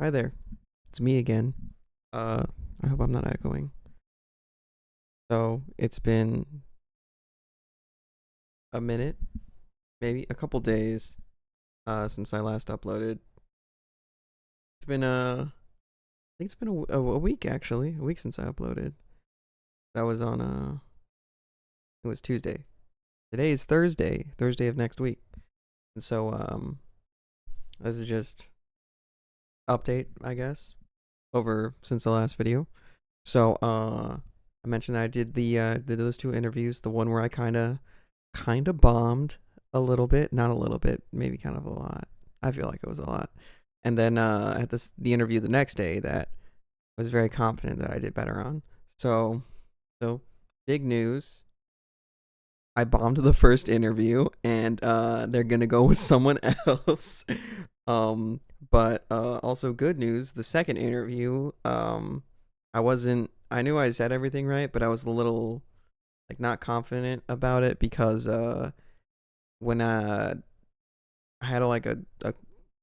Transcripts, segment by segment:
Hi there, it's me again. I hope I'm not echoing. So it's been a minute, maybe a couple days, since I last uploaded. It's been I think it's been a week actually, a week since I uploaded. That was on it was Tuesday. Today is Thursday, Thursday of next week. And so this is just update, I guess, over since the last video. So I mentioned that I did those two interviews. The one where I kind of bombed a little bit, not a little bit, maybe kind of a lot. I feel like it was a lot. And then at the interview the next day that I was very confident that I did better on. So so big news. I bombed the first interview and they're gonna go with someone else. um but also good news, the second interview, I knew I said everything right, but I was a little like not confident about it because when I had a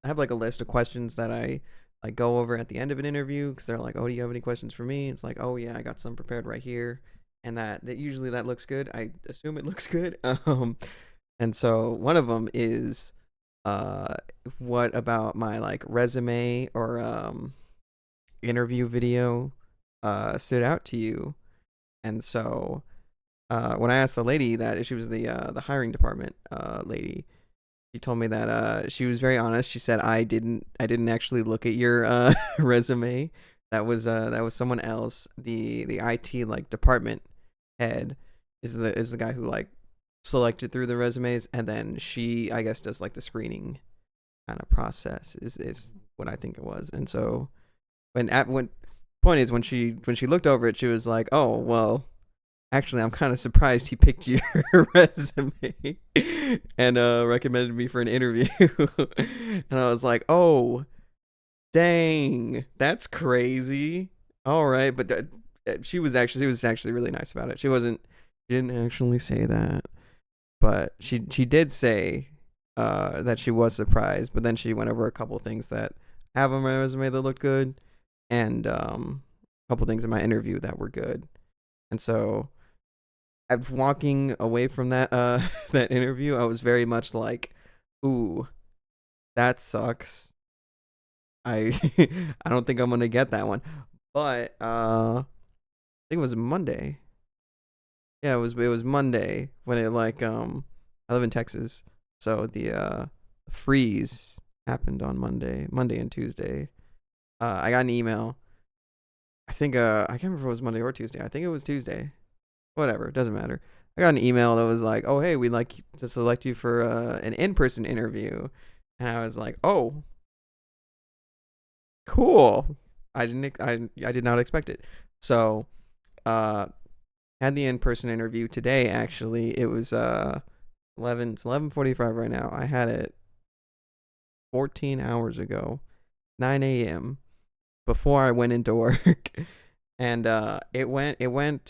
I have like a list of questions that I like go over at the end of an interview because they're like, "Oh, do you have any questions for me?" It's like, "Oh yeah, I got some prepared right here," and that usually that looks good. I assume it looks good. And so one of them is, uh, what about my like resume or interview video stood out to you? And so when I asked the lady that, she was the hiring department lady. She told me that she was very honest. She said I didn't actually look at your resume. That was someone else. The IT like department head is the guy who like selected through the resumes, and then she, I guess, does like the screening kind of process is what I think it was. And so when point is when she looked over it, she was like, "Oh well, actually, I'm kind of surprised he picked your resume and recommended me for an interview." And I was like, "Oh, dang, that's crazy." All right, but she was actually really nice about it. She didn't actually say that, but she did say that she was surprised. But then she went over a couple things that have on my resume that looked good, and a couple things in my interview that were good. And so after walking away from that that interview, I was very much like, "Ooh, that sucks. I I don't think I'm gonna get that one." But I think it was Monday. Yeah, it was Monday when it like I live in Texas, so the freeze happened on Monday and Tuesday. I got an email. I think I can't remember if it was Monday or Tuesday. I think it was Tuesday. Whatever, it doesn't matter. I got an email that was like, "Oh hey, we'd like to select you for an in-person interview," and I was like, "Oh, cool." I did not expect it. So uh, had the in-person interview today. Actually, it was 11:45 right now. I had it 14 hours ago, 9 a.m. before I went into work. And it went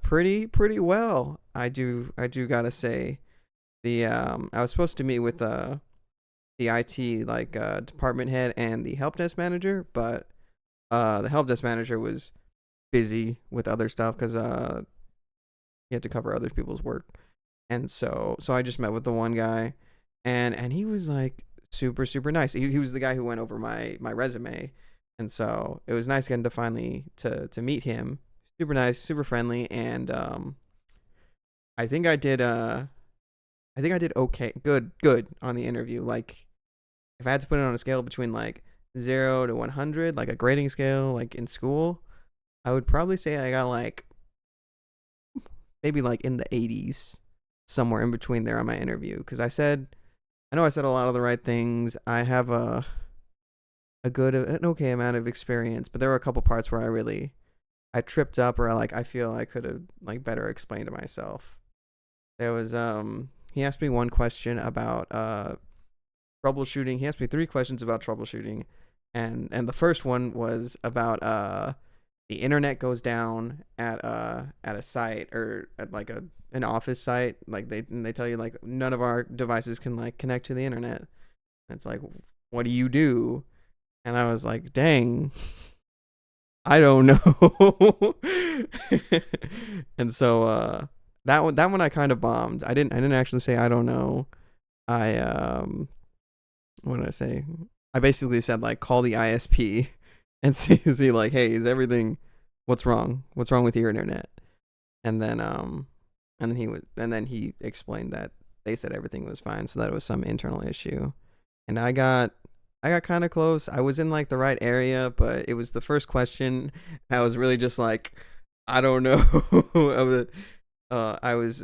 pretty well. I do gotta say. The I was supposed to meet with the IT like department head and the help desk manager, but the help desk manager was busy with other stuff because he had to cover other people's work. And so I just met with the one guy, and he was like super nice. He was the guy who went over my resume, and so it was nice getting to finally to meet him. Super nice, super friendly, and I think I did I think I did okay, good on the interview. Like if I had to put it on a scale between like 0 to 100, like a grading scale, like in school, I would probably say I got like maybe like in the 80s, somewhere in between there on my interview. Because I know I said a lot of the right things. I have an okay amount of experience, but there were a couple parts where I tripped up, or I feel I could have like better explained to myself. There was he asked me one question about troubleshooting. He asked me three questions about troubleshooting, and the first one was about the internet goes down at a site, or at like an office site. Like they tell you like none of our devices can like connect to the internet. And it's like, what do you do? And I was like, dang, I don't know. And so that one I kind of bombed. I didn't actually say I don't know. I what did I say? I basically said like call the ISP and see like, hey, is everything, what's wrong? What's wrong with your internet? And then he explained that they said everything was fine, so that it was some internal issue. And I got kind of close. I was in like the right area, but it was the first question. I was really just like, I don't know. I was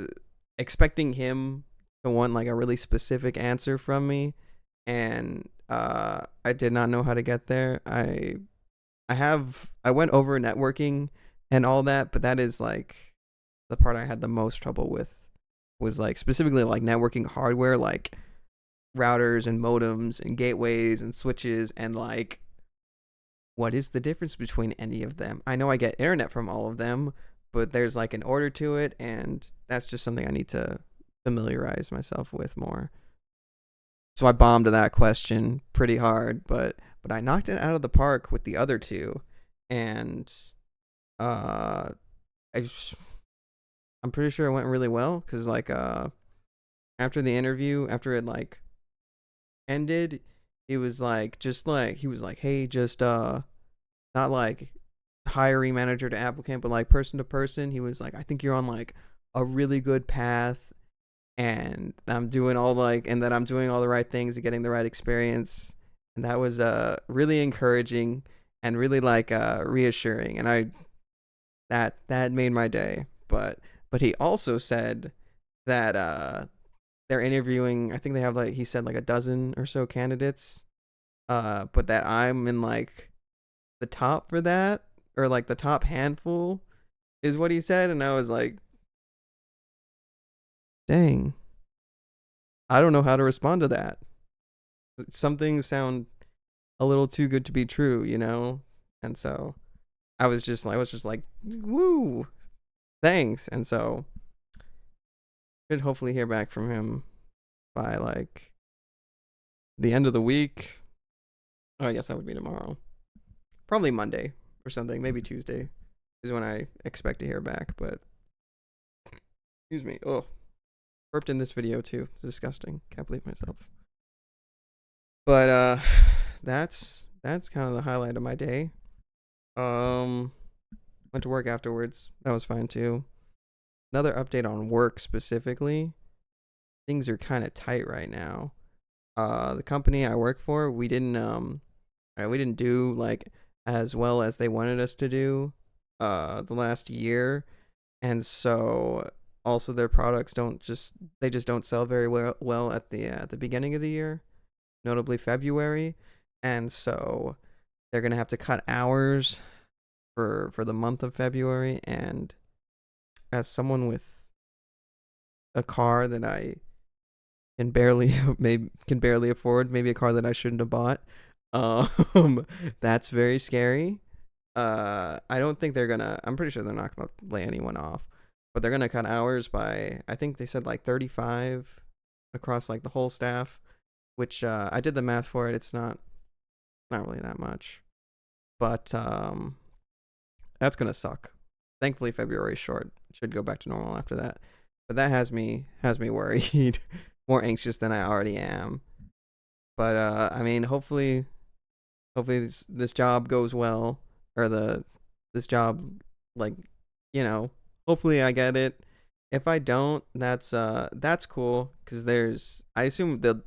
expecting him to want like a really specific answer from me, and I did not know how to get there. I went over networking and all that, but that is like the part I had the most trouble with, was like specifically like networking hardware, like routers and modems and gateways and switches, and like what is the difference between any of them? I know I get internet from all of them, but there's like an order to it, and that's just something I need to familiarize myself with more. So I bombed that question pretty hard, but I knocked it out of the park with the other two, and uh, I just, I'm pretty sure it went really well, because like after the interview, after it like ended, it was like just like he was like, hey, just not like hiring manager to applicant, but like person to person. He was like, I think you're on like a really good path, and that I'm doing all the right things and getting the right experience. And that was really encouraging and really like reassuring, and I that made my day. But he also said that they're interviewing, I think they have like, he said like a dozen or so candidates, but that I'm in like the top for that, or like the top handful is what he said. And I was like, dang, I don't know how to respond to that. Some things sound a little too good to be true, you know? And so I was just like, woo, thanks. And so should hopefully hear back from him by like the end of the week. Oh, I guess that would be tomorrow. Probably Monday or something. Maybe Tuesday is when I expect to hear back. But excuse me. Oh, burped in this video too. It's disgusting. Can't believe myself. But that's kind of the highlight of my day. Um, went to work afterwards. That was fine too. Another update on work specifically. Things are kind of tight right now. The company I work for, we didn't do like as well as they wanted us to do the last year. And so also their products they just don't sell very well at the beginning of the year, notably February. And so they're going to have to cut hours for the month of February. And as someone with a car that I can barely afford, maybe a car that I shouldn't have bought, that's very scary. I don't think I'm pretty sure they're not gonna lay anyone off, but they're gonna cut hours by, I think they said like 35 across like the whole staff, which I did the math for it. It's not really that much, but that's gonna suck. Thankfully, February's short. Should go back to normal after that, but that has me worried, more anxious than I already am. But I mean, hopefully this job goes well, or this job, like, hopefully I get it. If I don't, that's cool, because I assume that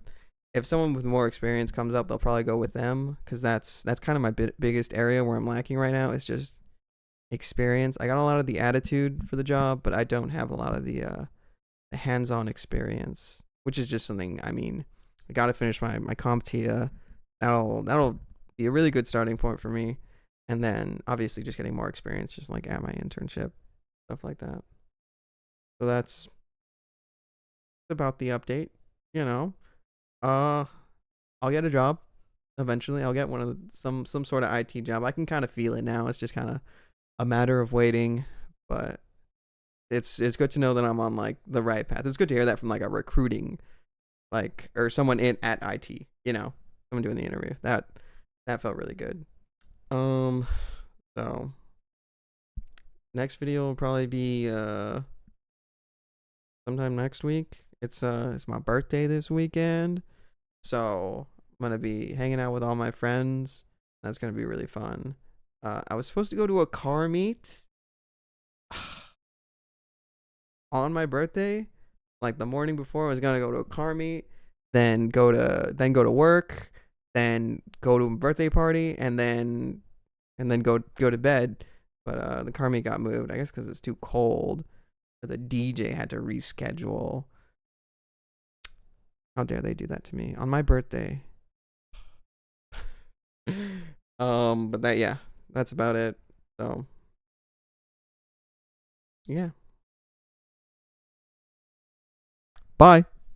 if someone with more experience comes up, they'll probably go with them, because that's kind of my biggest area where I'm lacking right now, is just experience. I got a lot of the attitude for the job, but I don't have a lot of the hands-on experience, which is just something, I mean, I got to finish my CompTIA. That'll be a really good starting point for me, and then obviously just getting more experience, just like at my internship, stuff like that. So that's about the update. You know, uh, I'll get a job eventually. I'll get one of some sort of IT job. I can kind of feel it now. It's just kind of a matter of waiting, but it's good to know that I'm on like the right path. It's good to hear that from like a recruiting, like, or someone in at IT. Someone doing the interview. That felt really good. So next video will probably be sometime next week. It's my birthday this weekend, so I'm gonna be hanging out with all my friends. That's gonna be really fun. I was supposed to go to a car meet on my birthday, like the morning before. I was gonna go to a car meet, then go to work, then go to a birthday party, and then go to bed. But the car meet got moved. I guess because it's too cold. The DJ had to reschedule. How dare they do that to me on my birthday? But yeah, that's about it. So yeah, bye.